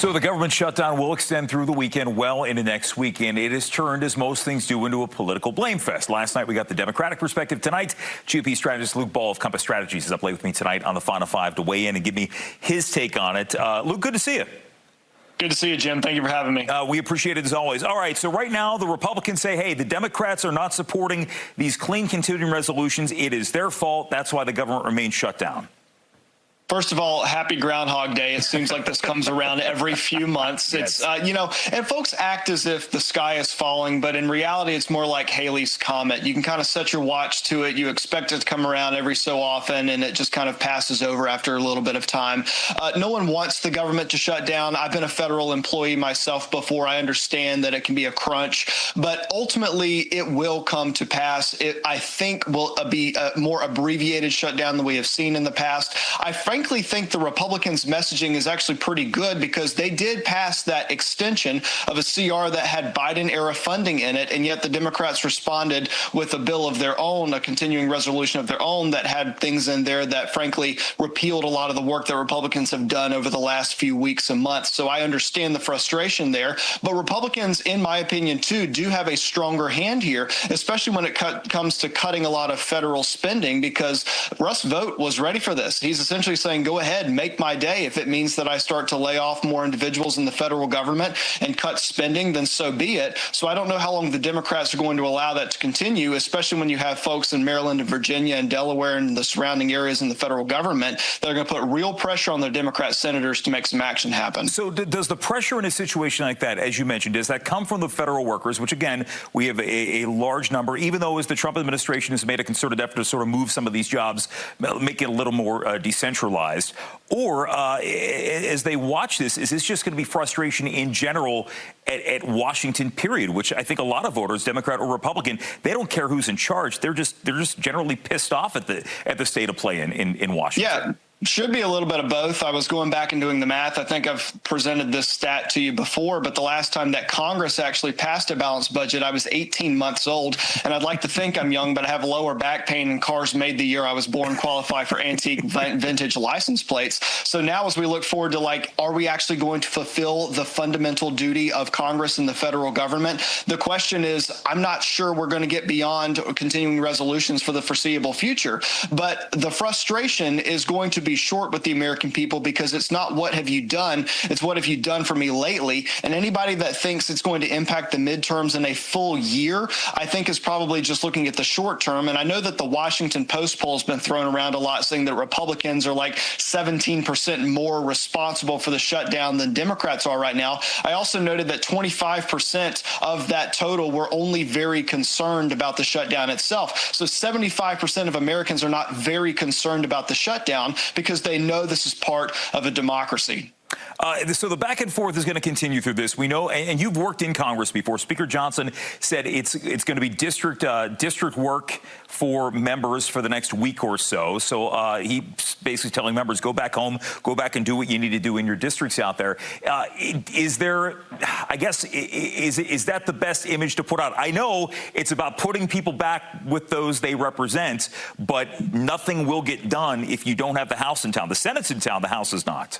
So the government shutdown will extend through the weekend, well into next weekend. It has turned, as most things do, into a political blame fest. Last night we got the Democratic perspective. Tonight, GOP strategist Luke Ball of Compass Strategies is up late with me tonight on the Final Five to weigh in and give me his take on it. Luke, good to see you. Good to see you, Jim. Thank you for having me. We appreciate it as always. All right, so right now the Republicans say, hey, the Democrats are not supporting these clean continuing resolutions. It is their fault. That's why the government remains shut down. First of all, happy Groundhog Day. It seems like this comes around every few months. Yes. It's, and folks act as if the sky is falling, but in reality, it's more like Halley's Comet. You can kind of set your watch to it. You expect it to come around every so often, and it just kind of passes over after a little bit of time. No one wants the government to shut down. I've been a federal employee myself before. I understand that it can be a crunch, but ultimately it will come to pass. It, I think, will be a more abbreviated shutdown than we have seen in the past. I frankly think the Republicans' messaging is actually pretty good because they did pass that extension of a CR that had Biden-era funding in it, and yet the Democrats responded with a bill of their own, a continuing resolution of their own that had things in there that frankly repealed a lot of the work that Republicans have done over the last few weeks and months. So I understand the frustration there, but Republicans, in my opinion, too, do have a stronger hand here, especially when it comes to cutting a lot of federal spending, because Russ Vought was ready for this. He's essentially saying, go ahead, make my day. If it means that I start to lay off more individuals in the federal government and cut spending, then so be it. So I don't know how long the Democrats are going to allow that to continue, especially when you have folks in Maryland and Virginia and Delaware and the surrounding areas in the federal government that are going to put real pressure on their Democrat senators to make some action happen. So does the pressure in a situation like that, as you mentioned, does that come from the federal workers, which again, we have a large number, even though as the Trump administration has made a concerted effort to sort of move some of these jobs, make it a little more decentralized? Or as they watch this, is this just going to be frustration in general at Washington, period, which I think a lot of voters, Democrat or Republican, they don't care who's in charge. They're just generally pissed off at the state of play in Washington. Yeah. Should be a little bit of both. I was going back and doing the math. I think I've presented this stat to you before, but the last time that Congress actually passed a balanced budget, I was 18 months old, and I'd like to think I'm young, but I have lower back pain, and cars made the year I was born qualify for antique vintage license plates. So now as we look forward to, like, are we actually going to fulfill the fundamental duty of Congress and the federal government? The question is, I'm not sure we're going to get beyond continuing resolutions for the foreseeable future, but the frustration is going to be short with the American people, because it's not what have you done, it's what have you done for me lately. And anybody that thinks it's going to impact the midterms in a full year, I think is probably just looking at the short term. And I know that the Washington Post poll has been thrown around a lot, saying that Republicans are like 17% more responsible for the shutdown than Democrats are right now. I also noted that 25% of that total were only very concerned about the shutdown itself. So 75% of Americans are not very concerned about the shutdown, because they know this is part of a democracy. So the back and forth is going to continue through this. We know, and you've worked in Congress before. Speaker Johnson said it's going to be district work for members for the next week or so. So he's basically telling members, go back home, go back and do what you need to do in your districts out there. Is there, I guess, is that the best image to put out? I know it's about putting people back with those they represent, but nothing will get done if you don't have the House in town. The Senate's in town, the House is not.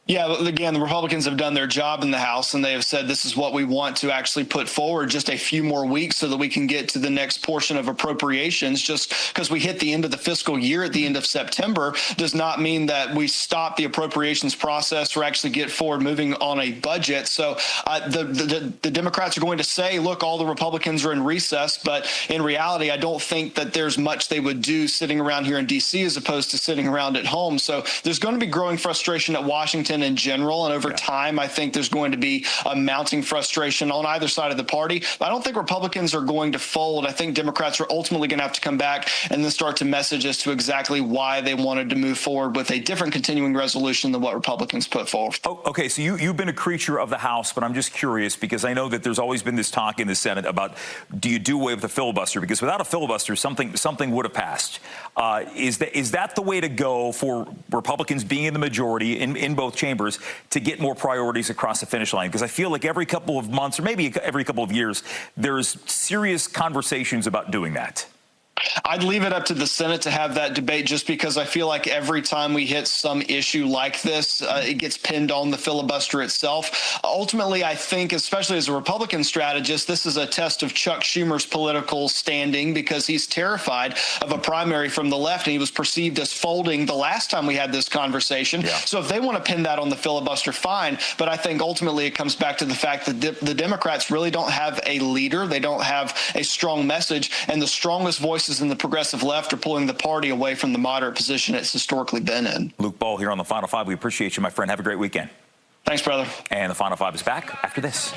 Yeah, again, the Republicans have done their job in the House, and they have said this is what we want to actually put forward, just a few more weeks so that we can get to the next portion of appropriations. Just because we hit the end of the fiscal year at the end of September does not mean that we stop the appropriations process or actually get forward moving on a budget. So the Democrats are going to say, look, all the Republicans are in recess, but in reality, I don't think that there's much they would do sitting around here in D.C. as opposed to sitting around at home. So there's going to be growing frustration at Washington in general, and over time I think there's going to be a mounting frustration on either side of the party. But I don't think Republicans are going to fold. I think Democrats are ultimately going to have to come back and then start to message as to exactly why they wanted to move forward with a different continuing resolution than what Republicans put forward. Oh, okay, so you've been a creature of the House, but I'm just curious, because I know that there's always been this talk in the Senate about, do you do away with the filibuster? Because without a filibuster, something would have passed. Is that the way to go for Republicans being in the majority in both chambers to get more priorities across the finish line? Because I feel like every couple of months, or maybe every couple of years, there's serious conversations about doing that. I'd leave it up to the Senate to have that debate, just because I feel like every time we hit some issue like this, it gets pinned on the filibuster itself. Ultimately, I think, especially as a Republican strategist, this is a test of Chuck Schumer's political standing, because he's terrified of a primary from the left, and he was perceived as folding the last time we had this conversation. Yeah. So if they want to pin that on the filibuster, fine. But I think ultimately it comes back to the fact that the Democrats really don't have a leader. They don't have a strong message, and the strongest voices in the progressive left are pulling the party away from the moderate position it's historically been in. Luke Ball here on The Final Five. We appreciate you, my friend. Have a great weekend. Thanks, brother. And The Final Five is back after this.